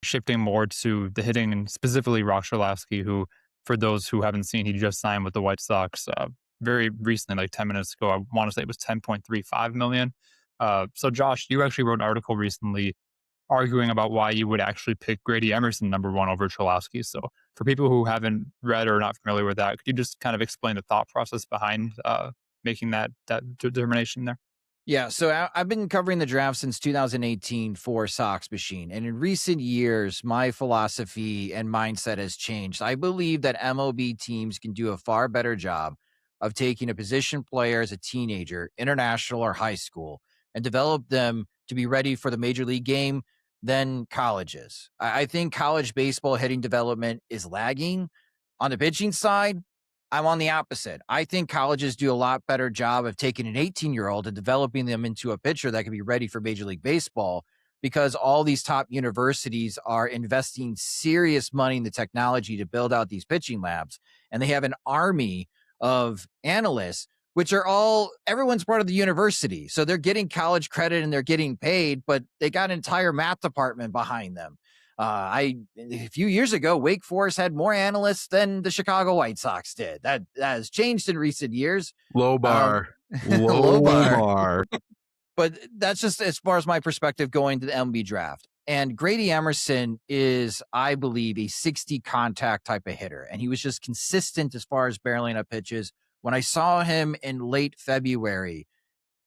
shifting more to the hitting and specifically Roch Cholowsky, who, for those who haven't seen, he just signed with the White Sox very recently, like 10 minutes ago. I want to say it was 10.35 million. So Josh, you actually wrote an article recently arguing about why you would actually pick Grady Emerson number one over Cholowsky. So for people who haven't read or not familiar with that, could you just kind of explain the thought process behind making that determination there? Yeah, so I've been covering the draft since 2018 for Sox Machine. And in recent years, my philosophy and mindset has changed. I believe that MLB teams can do a far better job of taking a position player as a teenager, international or high school, and develop them to be ready for the major league game than colleges. I think college baseball hitting development is lagging. On the pitching side, I'm on the opposite. I think colleges do a lot better job of taking an 18-year-old and developing them into a pitcher that can be ready for Major League Baseball because all these top universities are investing serious money in the technology to build out these pitching labs. And they have an army of analysts, which are everyone's part of the university. So they're getting college credit and they're getting paid, but they got an entire math department behind them. A few years ago, Wake Forest had more analysts than the Chicago White Sox did. That has changed in recent years. Low Um, bar. Low Low bar. bar. But that's just as far as my perspective going to the MLB draft. And Grady Emerson is, I believe, a 60 contact type of hitter. And he was just consistent as far as barreling up pitches. When I saw him in late February,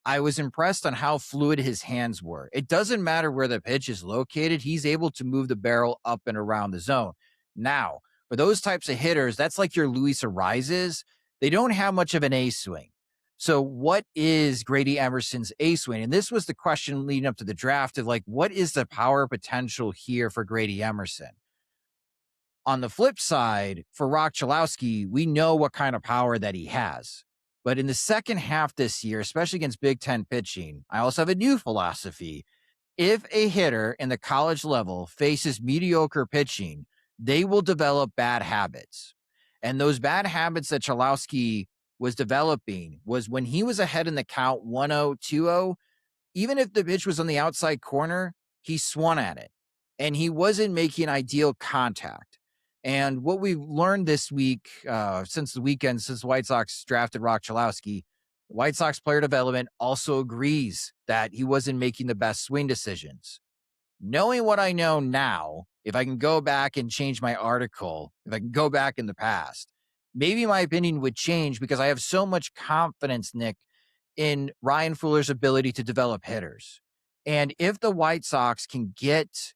I was impressed on how fluid his hands were. It doesn't matter where the pitch is located. He's able to move the barrel up and around the zone. Now, for those types of hitters, that's like your Luis Arises. They don't have much of an A swing. So what is Grady Emerson's A swing? And this was the question leading up to the draft of like, what is the power potential here for Grady Emerson? On the flip side, for Roch Cholowsky, we know what kind of power that he has. But in the second half this year, especially against Big Ten pitching, I also have a new philosophy. If a hitter in the college level faces mediocre pitching, they will develop bad habits. And those bad habits that Cholowsky was developing was when he was ahead in the count 1-0, 2-0, even if the pitch was on the outside corner, he swung at it. And he wasn't making ideal contact. And what we've learned this week, since the weekend, since the White Sox drafted Roch Cholowsky, White Sox player development also agrees that he wasn't making the best swing decisions. Knowing what I know now, if I can go back and change my article, if I can go back in the past, maybe my opinion would change because I have so much confidence, Nick, in Ryan Fuller's ability to develop hitters. And if the White Sox can get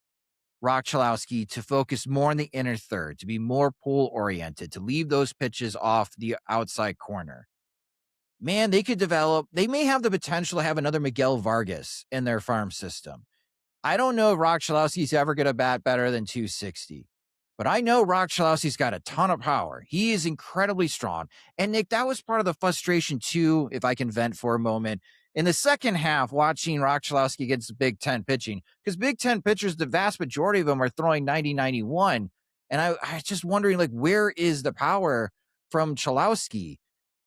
Roch Cholowsky to focus more on the inner third, to be more pull oriented, to leave those pitches off the outside corner, man, they may have the potential to have another Miguel Vargas in their farm system. I don't know if Roch Cholowsky's ever going to bat better than 260, but I know Roch Cholowsky's got a ton of power. He is incredibly strong. And Nick, that was part of the frustration too, if I can vent for a moment. In the second half, watching Roch Cholowsky against the Big Ten pitching, because Big Ten pitchers, the vast majority of them are throwing 90, 91. And I was just wondering, like, where is the power from Cholowsky?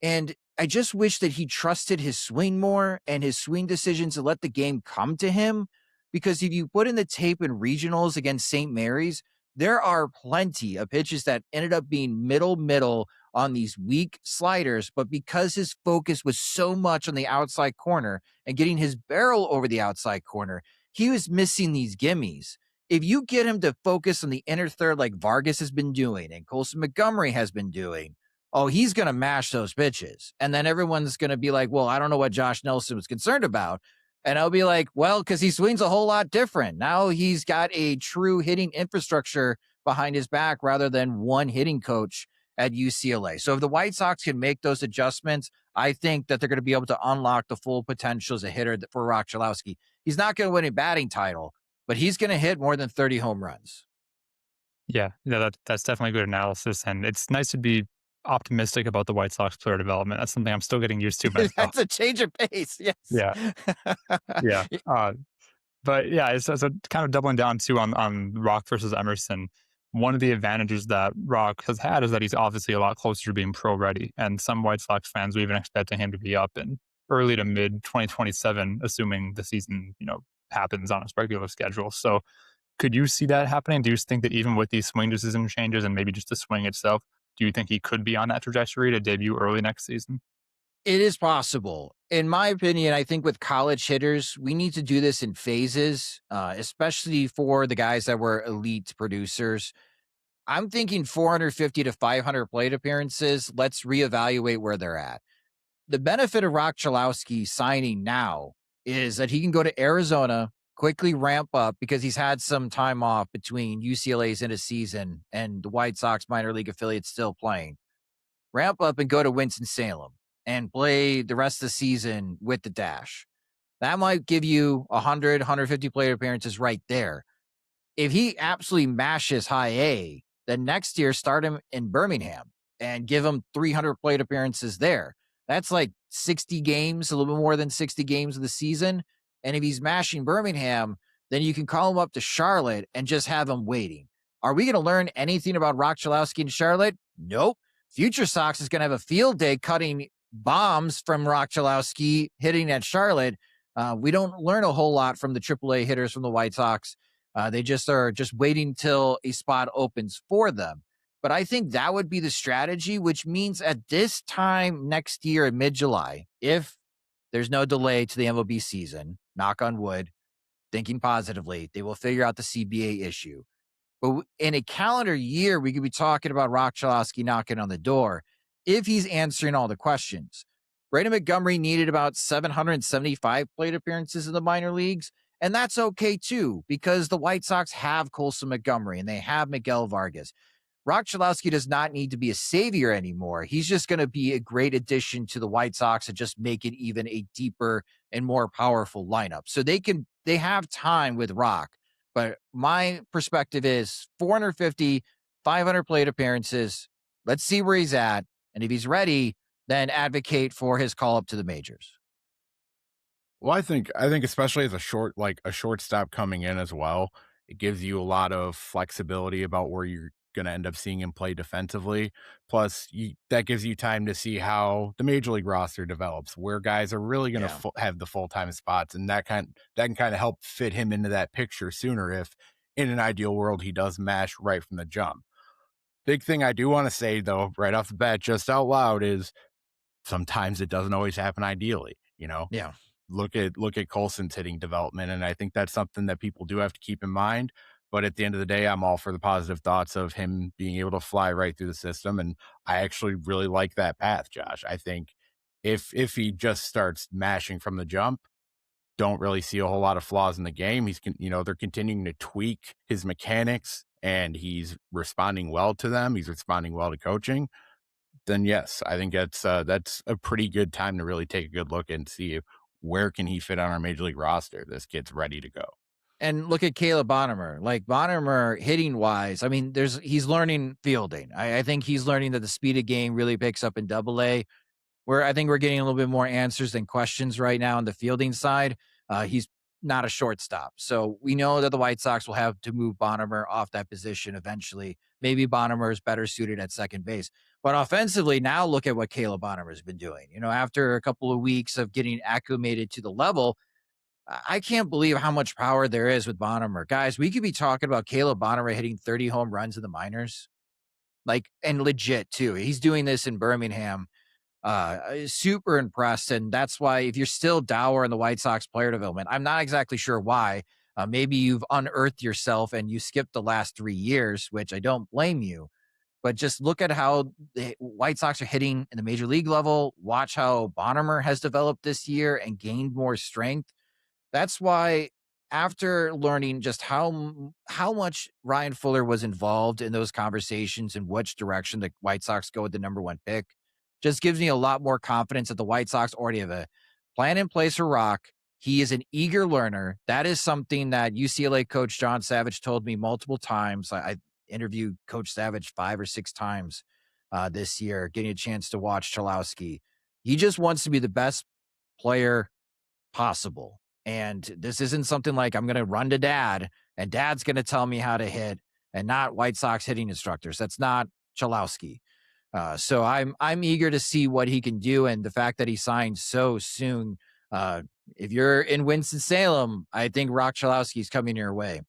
And I just wish that he trusted his swing more and his swing decisions and let the game come to him. Because if you put in the tape in regionals against St. Mary's, there are plenty of pitches that ended up being middle on these weak sliders. But because his focus was so much on the outside corner and getting his barrel over the outside corner, he was missing these gimmies. If you get him to focus on the inner third like Vargas has been doing and Colson Montgomery has been doing, oh, he's going to mash those pitches. And then everyone's going to be like, well, I don't know what Josh Nelson was concerned about. And I'll be like, well, because he swings a whole lot different. Now he's got a true hitting infrastructure behind his back rather than one hitting coach at UCLA. So if the White Sox can make those adjustments, I think that they're going to be able to unlock the full potential as a hitter for Roch Cholowsky. He's not going to win a batting title, but he's going to hit more than 30 home runs. Yeah, that's definitely good analysis, and it's nice to be optimistic about the White Sox player development. That's something I'm still getting used to myself. That's a change of pace. Yes. Yeah, yeah. But yeah, it's kind of doubling down too on Rock versus Emerson. One of the advantages that Rock has had is that he's obviously a lot closer to being pro ready, and some White Sox fans are even expecting him to be up in early to mid 2027, assuming the season happens on its regular schedule. So Could you see that happening? Do you think that even with these swing decision changes and maybe just the swing itself, do you think he could be on that trajectory to debut early next season? It is possible. In my opinion, I think with college hitters, we need to do this in phases, especially for the guys that were elite producers. I'm thinking 450 to 500 plate appearances. Let's reevaluate where they're at. The benefit of Roch Cholowsky signing now is that he can go to Arizona, quickly ramp up because he's had some time off between UCLA's in a season and the White Sox minor league affiliate still playing. Ramp up and go to Winston-Salem and play the rest of the season with the Dash. That might give you 100, 150 plate appearances right there. If he absolutely mashes high A, then next year start him in Birmingham and give him 300 plate appearances there. That's like 60 games, a little bit more than 60 games of the season. And if he's mashing Birmingham, then you can call him up to Charlotte and just have him waiting. Are we going to learn anything about Roch Cholowsky in Charlotte? Nope. Future Sox is going to have a field day cutting bombs from Roch Cholowsky hitting at Charlotte. We don't learn a whole lot from the AAA hitters from the White Sox. They just are just waiting till a spot opens for them. But I think that would be the strategy, which means at this time next year in mid-July, if there's no delay to the MLB season, knock on wood, thinking positively, they will figure out the CBA issue. But in a calendar year, we could be talking about Roch Cholowsky knocking on the door if he's answering all the questions. Brady Montgomery needed about 775 plate appearances in the minor leagues. And that's okay too, because the White Sox have Colson Montgomery and they have Miguel Vargas. Roch Cholowsky does not need to be a savior anymore. He's just going to be a great addition to the White Sox and just make it even a deeper and more powerful lineup. So they have time with Roch. But my perspective is 450, 500 plate appearances. Let's see where he's at. And if he's ready, then advocate for his call up to the majors. Well, I think especially as a shortstop coming in as well, it gives you a lot of flexibility about where you're going to end up seeing him play defensively. Plus, that gives you time to see how the major league roster develops, where guys are really going Yeah. to have the full time spots, and that can kind of help fit him into that picture sooner. If in an ideal world he does mash right from the jump. Big thing I do want to say though, right off the bat, just out loud, is sometimes it doesn't always happen ideally. Yeah. Look at Colson's hitting development, and I think that's something that people do have to keep in mind. But at the end of the day, I'm all for the positive thoughts of him being able to fly right through the system, and I actually really like that path, Josh. I think if he just starts mashing from the jump, don't really see a whole lot of flaws in the game. They're continuing to tweak his mechanics, and he's responding well to them. He's responding well to coaching. Then yes, I think that's a pretty good time to really take a good look and see where can he fit on our major league roster. This kid's ready to go. And look at Caleb Bonham. Like Bonham hitting wise, I mean, he's learning fielding. I think he's learning that the speed of game really picks up in double A, where I think we're getting a little bit more answers than questions right now on the fielding side. He's not a shortstop. So we know that the White Sox will have to move Bonham off that position eventually. Maybe Bonham is better suited at second base. But offensively, now look at what Caleb Bonham has been doing. After a couple of weeks of getting acclimated to the level, I can't believe how much power there is with Bonham. Guys, we could be talking about Caleb Bonham hitting 30 home runs in the minors. Like, and legit too. He's doing this in Birmingham. Super impressed. And that's why if you're still dour in the White Sox player development, I'm not exactly sure why. Maybe you've unearthed yourself and you skipped the last 3 years, which I don't blame you. But just look at how the White Sox are hitting in the major league level. Watch how Bonham has developed this year and gained more strength. That's why after learning just how much Ryan Fuller was involved in those conversations and which direction the White Sox go with the number 1 pick, just gives me a lot more confidence that the White Sox already have a plan in place for Roch. He is an eager learner. That is something that UCLA coach John Savage told me multiple times. I interviewed Coach Savage 5 or 6 times this year, getting a chance to watch Cholowsky. He just wants to be the best player possible. And this isn't something like I'm going to run to dad and dad's going to tell me how to hit and not White Sox hitting instructors. That's not Cholowsky. So I'm eager to see what he can do. And the fact that he signed so soon, if you're in Winston-Salem, I think Roch Cholowsky is coming your way.